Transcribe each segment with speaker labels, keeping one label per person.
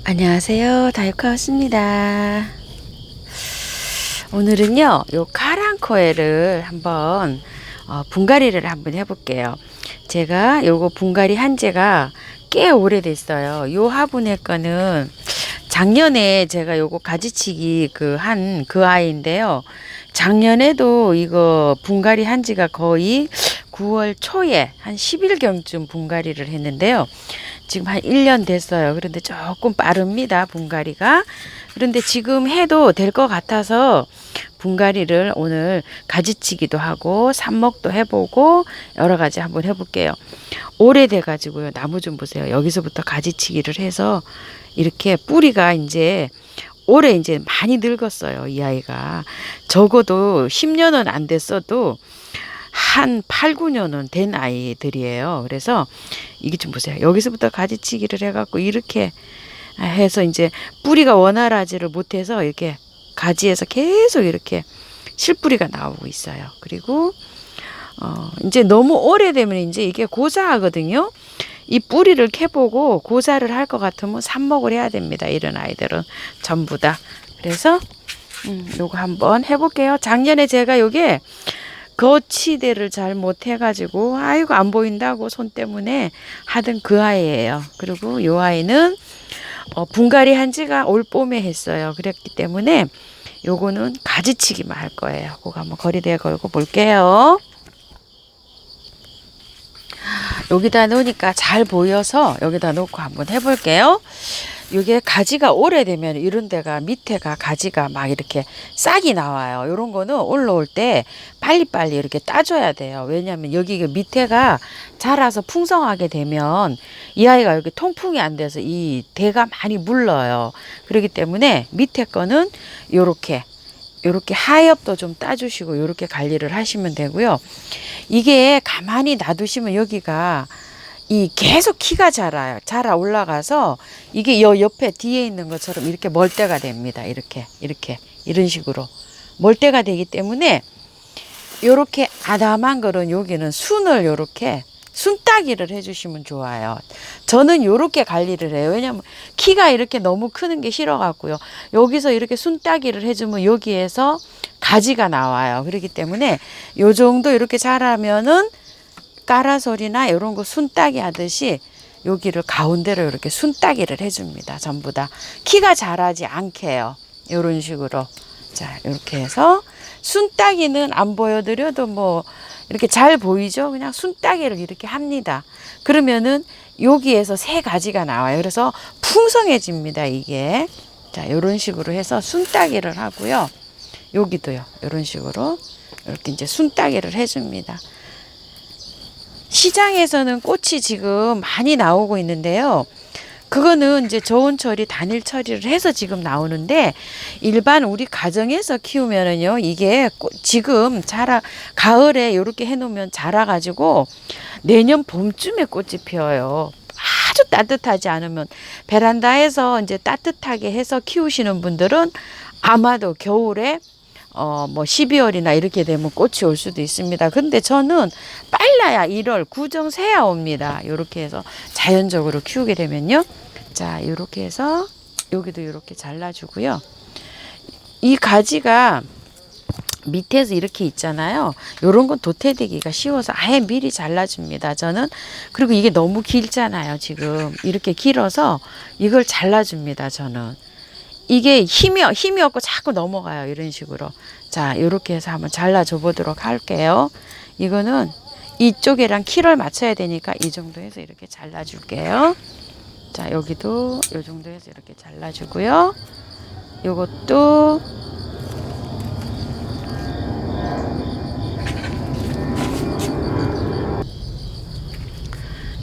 Speaker 1: 안녕하세요, 다육하우스입니다. 오늘은요 요 카랑코에를 한번 분갈이를 한번 해볼게요. 제가 요거 분갈이 한 지가 꽤 오래됐어요. 요 화분의 거는 작년에 제가 요거 가지치기 그 아이인데요. 작년에도 이거 분갈이 한 지가 거의 9월 초에 한 10일경쯤 분갈이를 했는데요. 지금 한 1년 됐어요. 그런데 조금 빠릅니다, 분갈이가. 그런데 지금 해도 될 것 같아서 분갈이를 오늘 가지치기도 하고 삽목도 해보고 여러 가지 한번 해볼게요. 오래돼 가지고요. 나무 좀 보세요. 여기서부터 가지치기를 해서 이렇게 뿌리가 이제 올해 이제 많이 늙었어요. 이 아이가 적어도 10년은 안 됐어도 한 8, 9년은 된 아이들이에요. 그래서 이게 좀 보세요. 여기서부터 가지치기를 해갖고 이렇게 해서 이제 뿌리가 원활하지를 못해서 이렇게 가지에서 계속 이렇게 실뿌리가 나오고 있어요. 그리고 이제 너무 오래되면 이제 이게 고사하거든요. 이 뿌리를 캐보고 고사를 할 것 같으면 삽목을 해야 됩니다. 이런 아이들은 전부 다. 그래서 요거 한번 해볼게요. 작년에 제가 요게 거치대를 잘 못해가지고 아이고 안 보인다고 손 때문에 하던 그 아이예요. 그리고 요 아이는 분갈이 한 지가 올 봄에 했어요. 그랬기 때문에 요거는 가지치기만 할 거예요. 그거 한번 거리대에 걸고 볼게요. 여기다 놓으니까 잘 보여서 여기다 놓고 한번 해볼게요. 이게 가지가 오래되면 이런 데가 밑에가 가지가 막 이렇게 싹이 나와요. 이런 거는 올라올 때 빨리빨리 이렇게 따줘야 돼요. 왜냐하면 여기 밑에가 자라서 풍성하게 되면 이 아이가 여기 통풍이 안 돼서 이 대가 많이 물러요. 그렇기 때문에 밑에 거는 요렇게 하엽도 좀 따주시고 요렇게 관리를 하시면 되고요. 이게 가만히 놔두시면 여기가 이 계속 키가 자라 올라가서 이게 요 옆에 뒤에 있는 것처럼 이렇게 멀대가 됩니다. 이런 식으로 멀대가 되기 때문에 요렇게 아담한 거는 여기는 순을 요렇게 순따기를 해주시면 좋아요. 저는 요렇게 관리를 해요. 왜냐면 키가 이렇게 너무 크는 게 싫어 갖고요. 여기서 이렇게 순따기를 해주면 여기에서 가지가 나와요. 그렇기 때문에 요 정도 이렇게 자라면은 까라솔이나 이런 거 순따기 하듯이 여기를 가운데로 이렇게 순따기를 해줍니다. 전부 다 키가 자라지 않게 해요. 이런 식으로. 자, 이렇게 해서 순따기는 안 보여드려도 뭐 이렇게 잘 보이죠? 그냥 순따기를 이렇게 합니다. 그러면은 여기에서 새 가지가 나와요. 그래서 풍성해집니다, 이게. 자, 이런 식으로 해서 순따기를 하고요. 여기도요. 이런 식으로 이렇게 이제 순따기를 해줍니다. 시장에서는 꽃이 지금 많이 나오고 있는데요. 그거는 이제 저온 처리, 단일 처리를 해서 지금 나오는데 일반 우리 가정에서 키우면은요, 이게 지금 가을에 이렇게 해놓으면 자라가지고 내년 봄쯤에 꽃이 피어요. 아주 따뜻하지 않으면 베란다에서 이제 따뜻하게 해서 키우시는 분들은 아마도 겨울에 뭐 12월이나 이렇게 되면 꽃이 올 수도 있습니다. 근데 저는 빨라야 1월 구정새야 옵니다. 이렇게 해서 자연적으로 키우게 되면요. 자, 이렇게 해서 여기도 이렇게 잘라주고요. 이 가지가 밑에서 이렇게 있잖아요. 요런 건 도태되기가 쉬워서 아예 미리 잘라줍니다. 저는. 그리고 이게 너무 길잖아요. 지금 이렇게 길어서 이걸 잘라줍니다. 저는. 이게 힘이 없고 자꾸 넘어가요. 이런 식으로. 자, 이렇게 해서 한번 잘라줘 보도록 할게요. 이거는 이쪽이랑 키를 맞춰야 되니까 이 정도 해서 이렇게 잘라줄게요. 자, 여기도 이 정도 해서 이렇게 잘라주고요. 요것도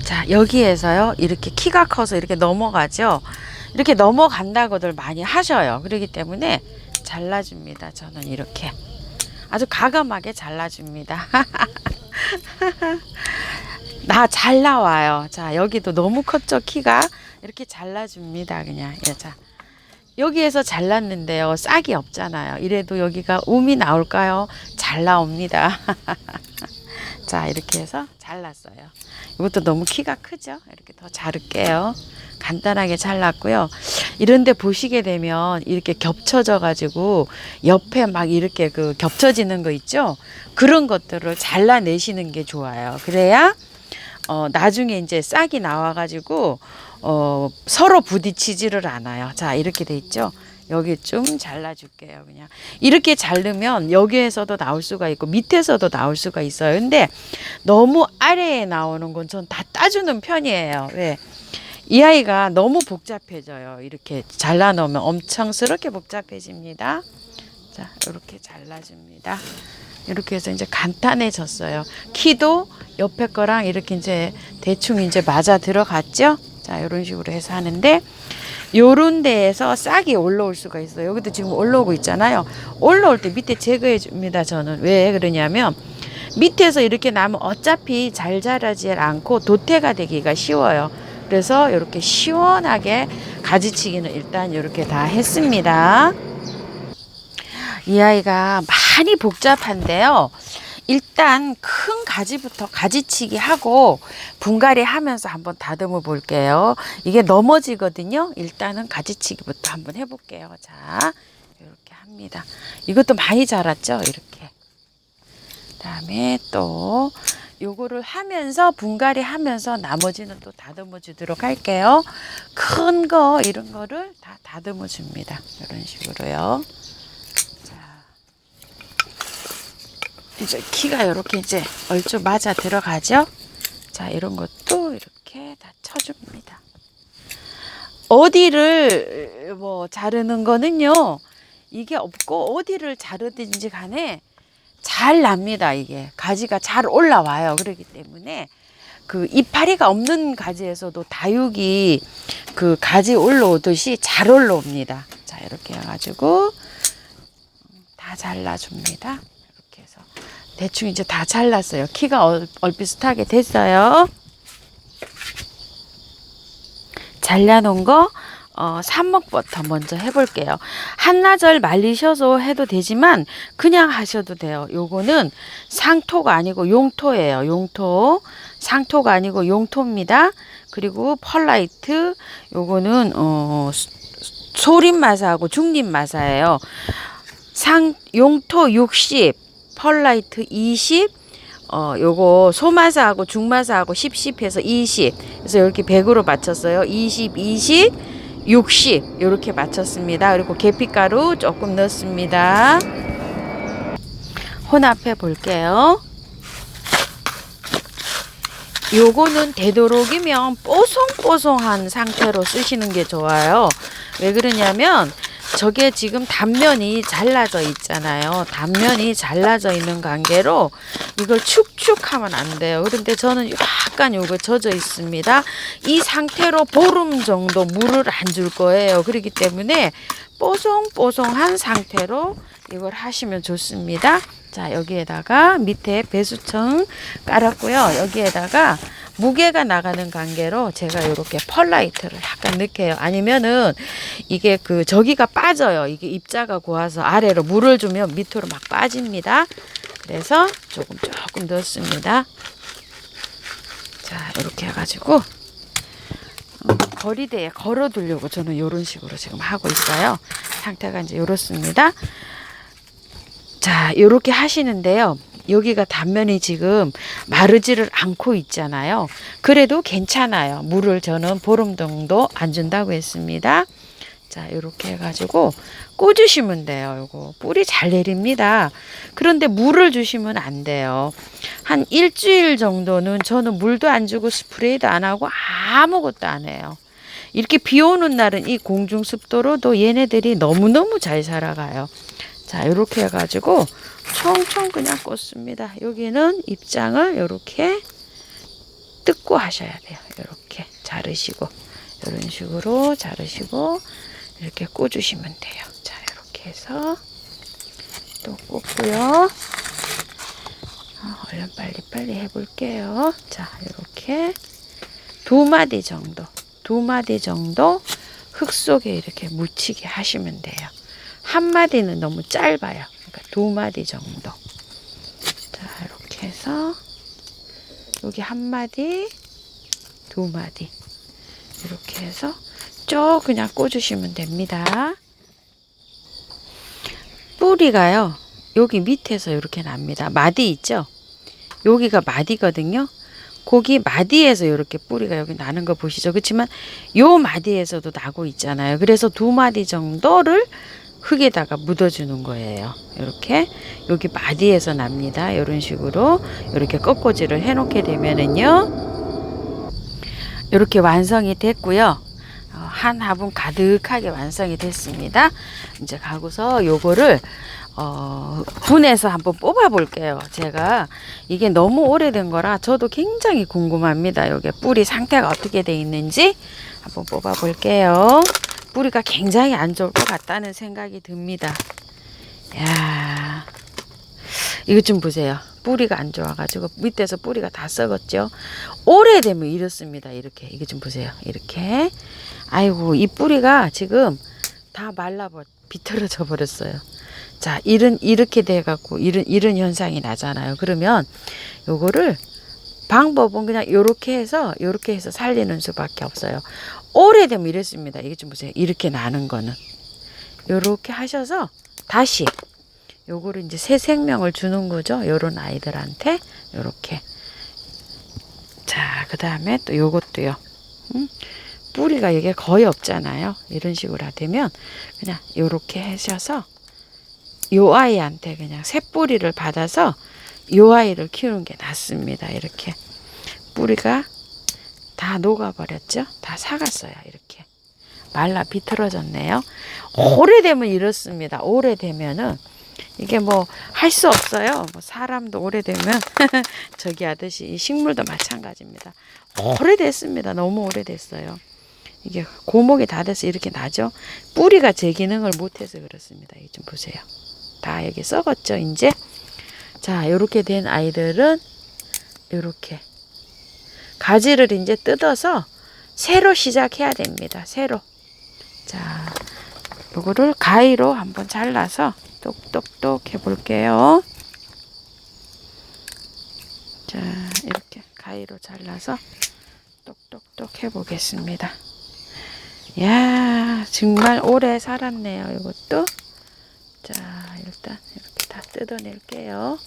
Speaker 1: 자, 여기에서요. 이렇게 키가 커서 이렇게 넘어가죠. 이렇게 넘어간다고들 많이 하셔요. 그렇기 때문에 잘라줍니다. 저는 이렇게 아주 가감하게 잘라줍니다. 잘 나와요. 자, 여기도 너무 컸죠, 키가. 이렇게 잘라줍니다. 그냥. 예, 자, 여기에서 잘랐는데요, 싹이 없잖아요. 이래도 여기가 움이 나올까요? 잘 나옵니다. 자, 이렇게 해서 잘랐어요. 이것도 너무 키가 크죠? 이렇게 더 자를게요. 간단하게 잘랐고요. 이런데 보시게 되면 이렇게 겹쳐져 가지고 옆에 막 이렇게 그 겹쳐지는 거 있죠? 그런 것들을 잘라내시는 게 좋아요. 그래야 나중에 이제 싹이 나와 가지고 서로 부딪히지를 않아요. 자, 이렇게 돼 있죠? 여기 좀 잘라줄게요. 그냥 이렇게 자르면 여기에서도 나올 수가 있고 밑에서도 나올 수가 있어요. 근데 너무 아래에 나오는 건 전 다 따주는 편이에요. 왜? 이 아이가 너무 복잡해져요. 이렇게 잘라 놓으면 엄청스럽게 복잡해집니다. 자, 이렇게 잘라줍니다. 이렇게 해서 이제 간단해졌어요. 키도 옆에 거랑 이렇게 이제 대충 이제 맞아 들어갔죠? 자, 이런 식으로 해서 하는데, 요런 데에서 싹이 올라올 수가 있어요. 여기도 지금 올라오고 있잖아요. 올라올 때 밑에 제거해 줍니다. 저는 왜 그러냐면 밑에서 이렇게 나면 어차피 잘 자라지 않고 도태가 되기가 쉬워요. 그래서 이렇게 시원하게 가지치기는 일단 이렇게 다 했습니다. 이 아이가 많이 복잡한데요. 일단 큰 가지부터 가지치기 하고 분갈이 하면서 한번 다듬어 볼게요. 이게 넘어지거든요. 일단은 가지치기부터 한번 해볼게요. 자, 이렇게 합니다. 이것도 많이 자랐죠? 이렇게. 그다음에 또 요거를 하면서 분갈이 하면서 나머지는 또 다듬어 주도록 할게요. 큰 거 이런 거를 다 다듬어 줍니다. 이런 식으로요. 이제 키가 이렇게 이제 얼추 맞아 들어가죠. 자, 이런 것도 이렇게 다 쳐줍니다. 어디를 뭐 자르는 거는요, 이게 없고 어디를 자르든지 간에 잘 납니다. 이게 가지가 잘 올라와요. 그렇기 때문에 그 이파리가 없는 가지에서도 다육이 그 가지 올라오듯이 잘 올라옵니다. 자, 이렇게 해가지고 다 잘라줍니다. 이렇게 해서 대충 이제 다 잘랐어요. 키가 얼비슷하게 됐어요. 잘라놓은 거 삽목부터 먼저 해볼게요. 한나절 말리셔서 해도 되지만 그냥 하셔도 돼요. 요거는 상토가 아니고 용토예요. 용토. 상토가 아니고 용토입니다. 그리고 펄라이트 요거는 소림마사하고 중림마사예요. 용토 60, 펄라이트 20, 요거 소마사하고 중마사하고 10 해서 20. 그래서 이렇게 100으로 맞췄어요. 20, 20, 60 이렇게 맞췄습니다. 그리고 계피가루 조금 넣습니다. 혼합해 볼게요. 요거는 되도록이면 뽀송뽀송한 상태로 쓰시는 게 좋아요. 왜 그러냐면 저게 지금 단면이 잘라져 있잖아요. 단면이 잘라져 있는 관계로 이걸 축축하면 안 돼요. 그런데 저는 약간 요거 젖어 있습니다. 이 상태로 보름 정도 물을 안 줄 거예요. 그렇기 때문에 뽀송뽀송한 상태로 이걸 하시면 좋습니다. 자, 여기에다가 밑에 배수청 깔았고요. 여기에다가 무게가 나가는 관계로 제가 이렇게 펄라이트를 약간 넣게요. 아니면은 이게 그 저기가 빠져요. 이게 입자가 고와서 아래로 물을 주면 밑으로 막 빠집니다. 그래서 조금 넣습니다. 자, 이렇게 해가지고 거리대에 걸어두려고 저는 이런 식으로 지금 하고 있어요. 상태가 이제 이렇습니다. 자, 이렇게 하시는데요. 여기가 단면이 지금 마르지를 않고 있잖아요. 그래도 괜찮아요. 물을 저는 보름 정도 안 준다고 했습니다. 자, 이렇게 해가지고 꽂으시면 돼요. 요거 뿌리 잘 내립니다. 그런데 물을 주시면 안 돼요. 한 일주일 정도는 저는 물도 안 주고 스프레이도 안 하고 아무것도 안 해요. 이렇게 비 오는 날은 이 공중 습도로도 얘네들이 너무너무 잘 살아가요. 자, 이렇게 해가지고 총총 그냥 꽂습니다. 여기는 입장을 이렇게 뜯고 하셔야 돼요. 이렇게 자르시고 이런 식으로 자르시고 이렇게 꽂으시면 돼요. 자, 이렇게 해서 또 꽂고요. 얼른 빨리빨리 해볼게요. 자, 이렇게 두 마디 정도 흙 속에 이렇게 묻히게 하시면 돼요. 한 마디는 너무 짧아요. 그러니까 두 마디 정도. 자, 이렇게 해서 여기 한 마디, 두 마디 이렇게 해서 쭉 그냥 꽂으시면 됩니다. 뿌리가요, 여기 밑에서 이렇게 납니다. 마디 있죠? 여기가 마디거든요. 거기 마디에서 이렇게 뿌리가 여기 나는 거 보시죠? 그렇지만 요 마디에서도 나고 있잖아요. 그래서 두 마디 정도를 흙에다가 묻어주는 거예요. 이렇게 여기 마디에서 납니다. 이런 식으로 이렇게 꺾꽂이를 해놓게 되면은요, 이렇게 완성이 됐고요. 한 화분 가득하게 완성이 됐습니다. 이제 가고서 요거를 분해서 한번 뽑아 볼게요. 제가 이게 너무 오래된 거라 저도 굉장히 궁금합니다. 요게 뿌리 상태가 어떻게 돼 있는지 한번 뽑아 볼게요. 뿌리가 굉장히 안 좋을 것 같다는 생각이 듭니다. 야, 이것 좀 보세요. 뿌리가 안 좋아가지고 밑에서 뿌리가 다 썩었죠. 오래되면 이렇습니다. 이렇게 이거 좀 보세요. 이렇게, 아이고, 이 뿌리가 지금 다 비틀어져 버렸어요. 자, 이렇게 돼갖고 이런 현상이 나잖아요. 그러면 요거를 방법은 그냥 요렇게 해서 살리는 수밖에 없어요. 오래되면 이랬습니다. 이게 좀 보세요. 이렇게 나는 거는 요렇게 하셔서 다시 요거를 이제 새 생명을 주는 거죠. 요런 아이들한테 요렇게. 자, 그 다음에 또 요것도요. 뿌리가 이게 거의 없잖아요. 이런 식으로 되면 그냥 요렇게 하셔서 요 아이한테 그냥 새 뿌리를 받아서 요 아이를 키우는 게 낫습니다. 이렇게 뿌리가 다 녹아버렸죠. 다 삭았어요. 이렇게 말라 비틀어졌네요. 오래되면 이렇습니다. 오래되면은 이게 뭐 할 수 없어요. 뭐 사람도 오래되면 저기 하듯이 이 식물도 마찬가지입니다. 오래됐습니다. 너무 오래됐어요. 이게 고목이 다 돼서 이렇게 나죠. 뿌리가 제 기능을 못해서 그렇습니다. 이거 좀 보세요. 다 여기 썩었죠. 이제 자, 이렇게 된 아이들은 이렇게 가지를 이제 뜯어서 새로 시작해야 됩니다. 새로. 자, 요거를 가위로 한번 잘라서 똑똑똑 해볼게요. 자, 이렇게 가위로 잘라서 똑똑똑 해보겠습니다. 야, 정말 오래 살았네요. 이것도. 자, 일단 이렇게 다 뜯어낼게요.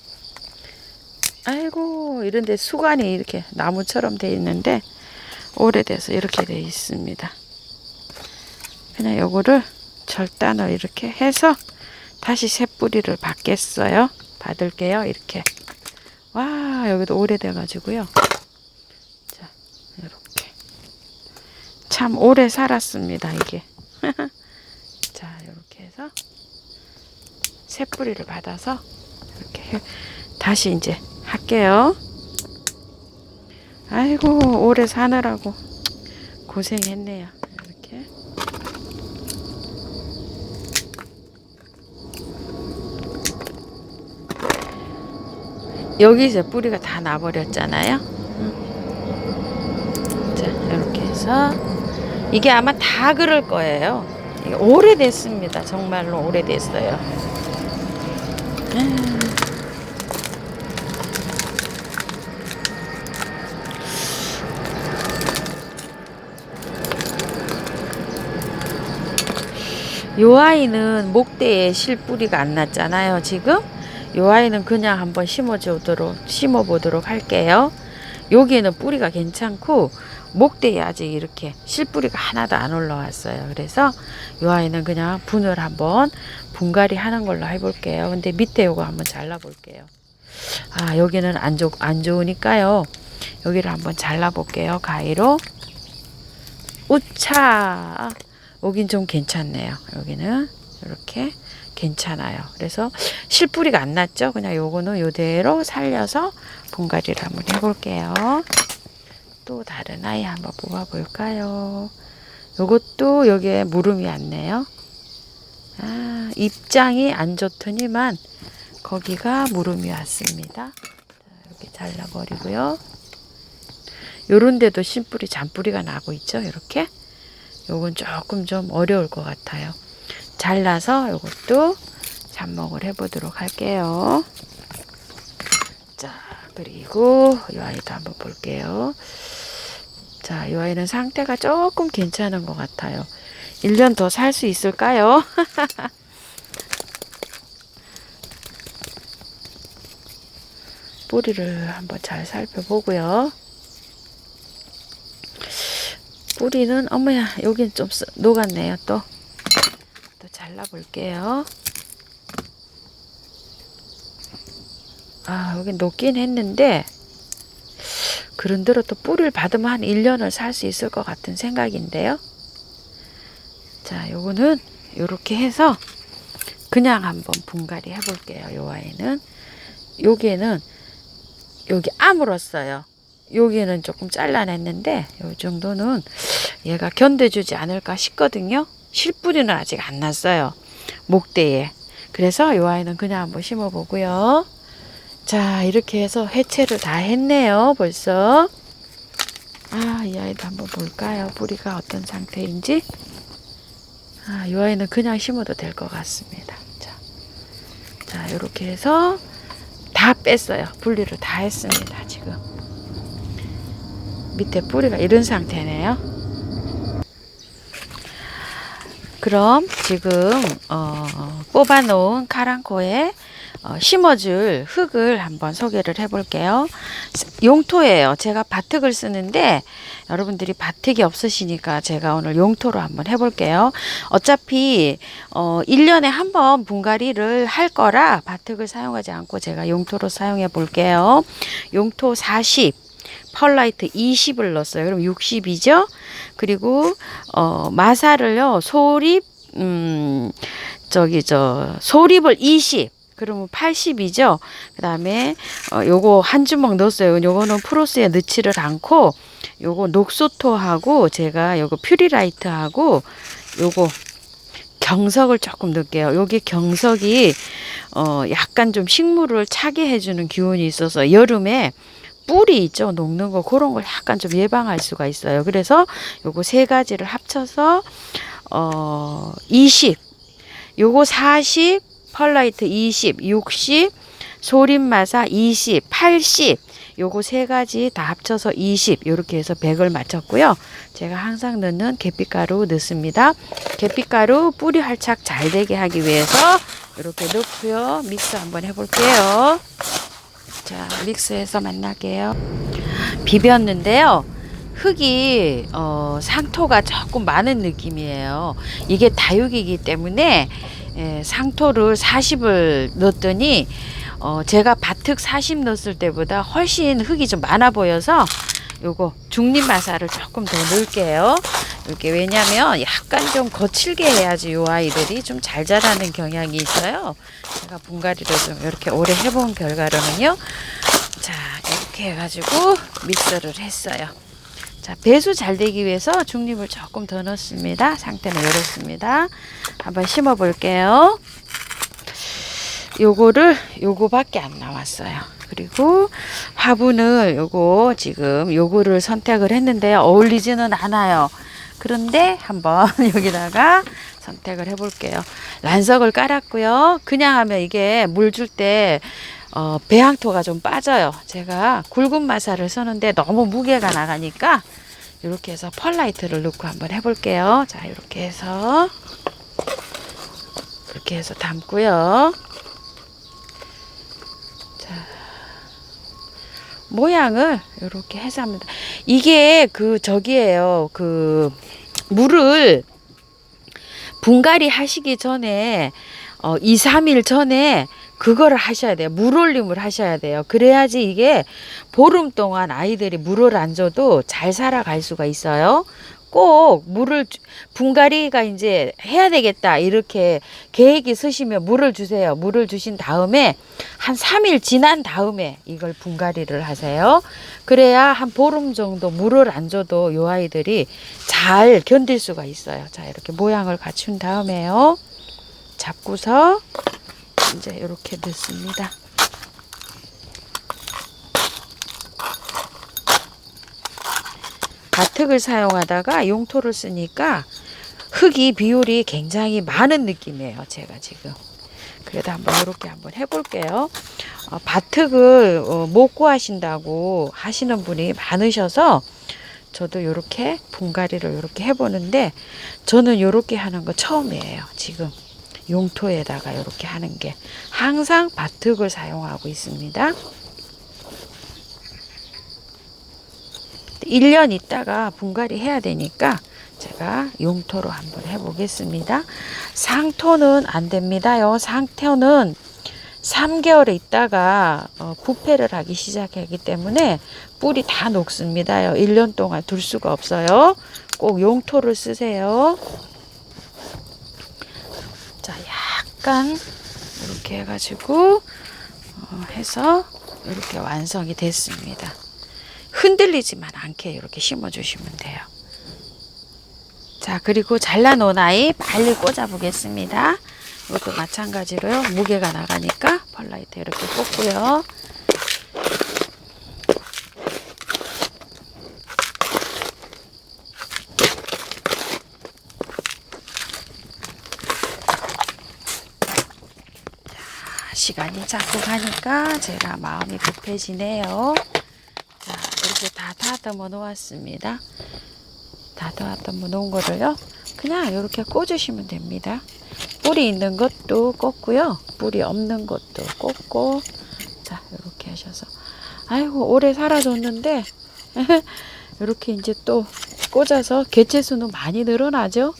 Speaker 1: 아이고, 이런데 수관이 이렇게 나무처럼 돼 있는데 오래돼서 이렇게 돼 있습니다. 그냥 요거를 절단을 이렇게 해서 다시 새 뿌리를 받을게요. 이렇게. 와, 여기도 오래돼 가지고요. 자, 이렇게 참 오래 살았습니다. 이게. 자, 이렇게 해서 새 뿌리를 받아서 이렇게 다시 이제 할게요. 아이고, 오래 사느라고 고생했네요. 이렇게. 여기서 뿌리가 다 나버렸잖아요. 자, 이렇게 해서 이게 아마 다 그럴 거예요. 이게 오래됐습니다. 정말로 오래됐어요. 요 아이는 목대에 실뿌리가 안 났잖아요. 지금 요 아이는 그냥 한번 심어보도록 할게요. 여기에는 뿌리가 괜찮고 목대에 아직 이렇게 실뿌리가 하나도 안 올라왔어요. 그래서 요 아이는 그냥 분을 한번 분갈이 하는 걸로 해볼게요. 근데 밑에 요거 한번 잘라볼게요. 아, 여기는 안 좋으니까요. 여기를 한번 잘라볼게요. 가위로. 우차! 여긴 좀 괜찮네요. 여기는 이렇게 괜찮아요. 그래서 실뿌리가 안 났죠. 그냥 요거는 요대로 살려서 분갈이를 한번 해볼게요. 또 다른 아이 한번 뽑아볼까요? 요것도 여기에 무름이 왔네요. 아, 입장이 안 좋더니만 거기가 무름이 왔습니다. 자, 이렇게 잘라버리고요. 요런 데도 신뿌리, 잔뿌리가 나고 있죠. 이렇게. 요건 조금 좀 어려울 것 같아요. 잘라서 요것도 잡목을 해보도록 할게요. 자, 그리고 이 아이도 한번 볼게요. 자, 이 아이는 상태가 조금 괜찮은 것 같아요. 1년 더 살 수 있을까요? 뿌리를 한번 잘 살펴보고요. 뿌리는 어머야, 여긴 좀 녹았네요. 또 잘라볼게요. 아, 여긴 녹긴 했는데 그런대로 또 뿌리를 받으면 한 1년을 살 수 있을 것 같은 생각인데요. 자, 요거는 요렇게 해서 그냥 한번 분갈이 해볼게요. 요 아이는 여기에는 여기 아물었어요. 여기는 조금 잘라냈는데 요 정도는 얘가 견뎌주지 않을까 싶거든요. 실뿌리는 아직 안 났어요. 목대에. 그래서 요 아이는 그냥 한번 심어보고요. 자, 이렇게 해서 해체를 다 했네요. 벌써. 아, 이 아이도 한번 볼까요? 뿌리가 어떤 상태인지. 아, 이 아이는 그냥 심어도 될 것 같습니다. 자, 이렇게 해서 다 뺐어요. 분리를 다 했습니다. 지금 밑에 뿌리가 이런 상태네요. 그럼 지금 뽑아놓은 카랑코에 심어줄 흙을 한번 소개를 해볼게요. 용토예요. 제가 바특을 쓰는데 여러분들이 바특이 없으시니까 제가 오늘 용토로 한번 해볼게요. 어차피 1년에 한 번 분갈이를 할 거라 바특을 사용하지 않고 제가 용토로 사용해 볼게요. 용토 40, 펄라이트 20을 넣었어요. 그럼 60이죠. 그리고 마사를요. 소립 소립을 20, 그러면 80이죠. 그 다음에 요거 한 주먹 넣었어요. 요거는 프로스에 넣지를 않고 요거 녹소토하고 제가 요거 퓨리라이트하고 요거 경석을 조금 넣을게요. 여기 경석이 약간 좀 식물을 차게 해주는 기운이 있어서 여름에 뿌리 있죠, 녹는 거, 그런 걸 약간 좀 예방할 수가 있어요. 그래서 요거 세 가지를 합쳐서 20, 요거 40, 펄라이트 20, 60, 소림마사 20, 80, 요거 세 가지 다 합쳐서 20, 요렇게 해서 100을 맞췄고요. 제가 항상 넣는 계피가루 넣습니다. 계피가루 뿌리 활착 잘 되게 하기 위해서 이렇게 넣고요. 믹스 한번 해볼게요. 자, 믹스해서 만날게요. 비볐는데요. 흙이 상토가 조금 많은 느낌이에요. 이게 다육이기 때문에 상토를 40을 넣었더니 제가 바특 40 넣었을 때보다 훨씬 흙이 좀 많아 보여서 요거 중립마사를 조금 더 넣을게요. 이게 왜냐면 약간 좀 거칠게 해야지 요 아이들이 좀 잘 자라는 경향이 있어요. 제가 분갈이를 좀 이렇게 오래 해본 결과로는요. 자, 이렇게 해가지고 믹서를 했어요. 자, 배수 잘 되기 위해서 중립을 조금 더 넣습니다. 상태는 이렇습니다. 한번 심어 볼게요. 요거밖에 안 나왔어요. 그리고 화분을 요거 지금 요거를 선택을 했는데 어울리지는 않아요. 그런데 한번 여기다가 선택을 해 볼게요. 란석을 깔았고요. 그냥 하면 이게 물 줄 때 배양토가 좀 빠져요. 제가 굵은 마사를 쓰는데 너무 무게가 나가니까 이렇게 해서 펄라이트를 넣고 한번 해볼게요. 자, 이렇게 해서 담고요. 자, 모양을 이렇게 해서 합니다. 이게 저기에요. 물을 분갈이 하시기 전에 2, 3일 전에 그거를 하셔야 돼요. 물올림을 하셔야 돼요. 그래야지 이게 보름 동안 아이들이 물을 안 줘도 잘 살아갈 수가 있어요. 꼭 분갈이가 이제 해야 되겠다 이렇게 계획이 쓰시면 물을 주세요. 물을 주신 다음에 한 3일 지난 다음에 이걸 분갈이를 하세요. 그래야 한 보름 정도 물을 안 줘도 요 아이들이 잘 견딜 수가 있어요. 자, 이렇게 모양을 갖춘 다음에요. 잡고서 이제 이렇게 넣습니다. 바특을 사용하다가 용토를 쓰니까 흙이 비율이 굉장히 많은 느낌이에요. 제가 지금 그래도 한번 이렇게 한번 해볼게요. 바특을 못 구하신다고 하시는 분이 많으셔서 저도 이렇게 분갈이를 이렇게 해보는데 저는 이렇게 하는 거 처음이에요. 지금 용토에다가 이렇게 하는 게 항상 바특을 사용하고 있습니다. 1년 있다가 분갈이 해야 되니까 제가 용토로 한번 해보겠습니다. 상토는 안 됩니다요. 상토는 3개월 있다가 부패를 하기 시작하기 때문에 뿔이 다 녹습니다요. 1년 동안 둘 수가 없어요. 꼭 용토를 쓰세요. 자, 약간 이렇게 해가지고 해서 이렇게 완성이 됐습니다. 흔들리지만 않게 이렇게 심어주시면 돼요. 자, 그리고 잘라놓은 아이 빨리 꽂아 보겠습니다. 이것도 마찬가지로요. 무게가 나가니까 펄라이트 이렇게 꽂고요. 자, 시간이 자꾸 가니까 제가 마음이 급해지네요. 자, 이렇게 다 다듬어 놓았습니다. 다 다듬어 놓은 거를요. 그냥 이렇게 꽂으시면 됩니다. 뿔이 있는 것도 꽂고요. 뿔이 없는 것도 꽂고. 자, 이렇게 하셔서. 아이고, 오래 살아줬는데, 이렇게 이제 또 꽂아서 개체수는 많이 늘어나죠?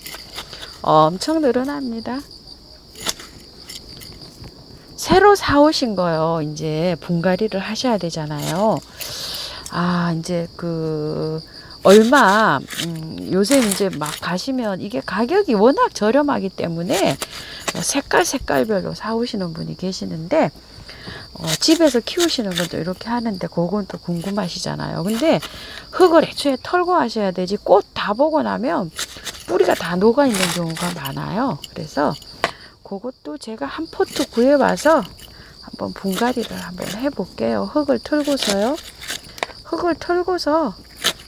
Speaker 1: 엄청 늘어납니다. 새로 사오신 거요. 이제 분갈이를 하셔야 되잖아요. 이제 요새 이제 막 가시면 이게 가격이 워낙 저렴하기 때문에 색깔별로 사오시는 분이 계시는데, 집에서 키우시는 분도 이렇게 하는데, 그건 또 궁금하시잖아요. 근데 흙을 애초에 털고 하셔야 되지, 꽃 다 보고 나면 뿌리가 다 녹아 있는 경우가 많아요. 그래서 그것도 제가 한 포트 구해와서 한번 분갈이를 한번 해볼게요. 흙을 털고서요. 흙을 털고서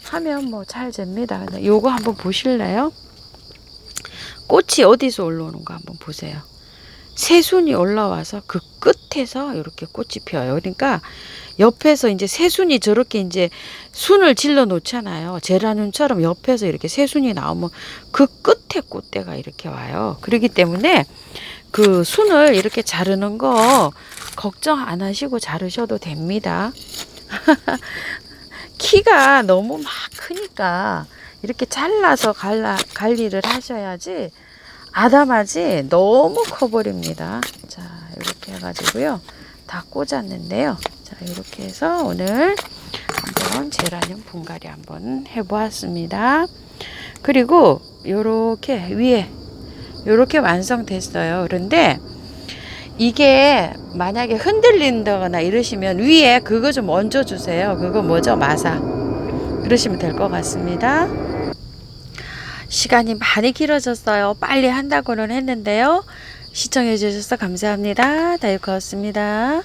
Speaker 1: 하면 뭐 잘 됩니다. 근데 요거 한번 보실래요? 꽃이 어디서 올라오는 거 한번 보세요. 새순이 올라와서 그 끝에서 이렇게 꽃이 피어요. 그러니까 옆에서 이제 새순이 저렇게 이제 순을 질러 놓잖아요. 제라늄처럼 옆에서 이렇게 새순이 나오면 그 끝에 꽃대가 이렇게 와요. 그렇기 때문에 그 순을 이렇게 자르는 거 걱정 안 하시고 자르셔도 됩니다. 키가 너무 막 크니까 이렇게 잘라서 관리를 하셔야지, 아담하지 너무 커버립니다. 자, 이렇게 해가지고요. 다 꽂았는데요. 자, 이렇게 해서 오늘 한번 제라늄 분갈이 한번 해보았습니다. 그리고 요렇게 위에 요렇게 완성됐어요. 그런데 이게 만약에 흔들린다거나 이러시면 위에 그거 좀 얹어주세요. 그거 뭐죠? 마사. 그러시면 될 것 같습니다. 시간이 많이 길어졌어요. 빨리 한다고는 했는데요. 시청해 주셔서 감사합니다. 다육커였습니다.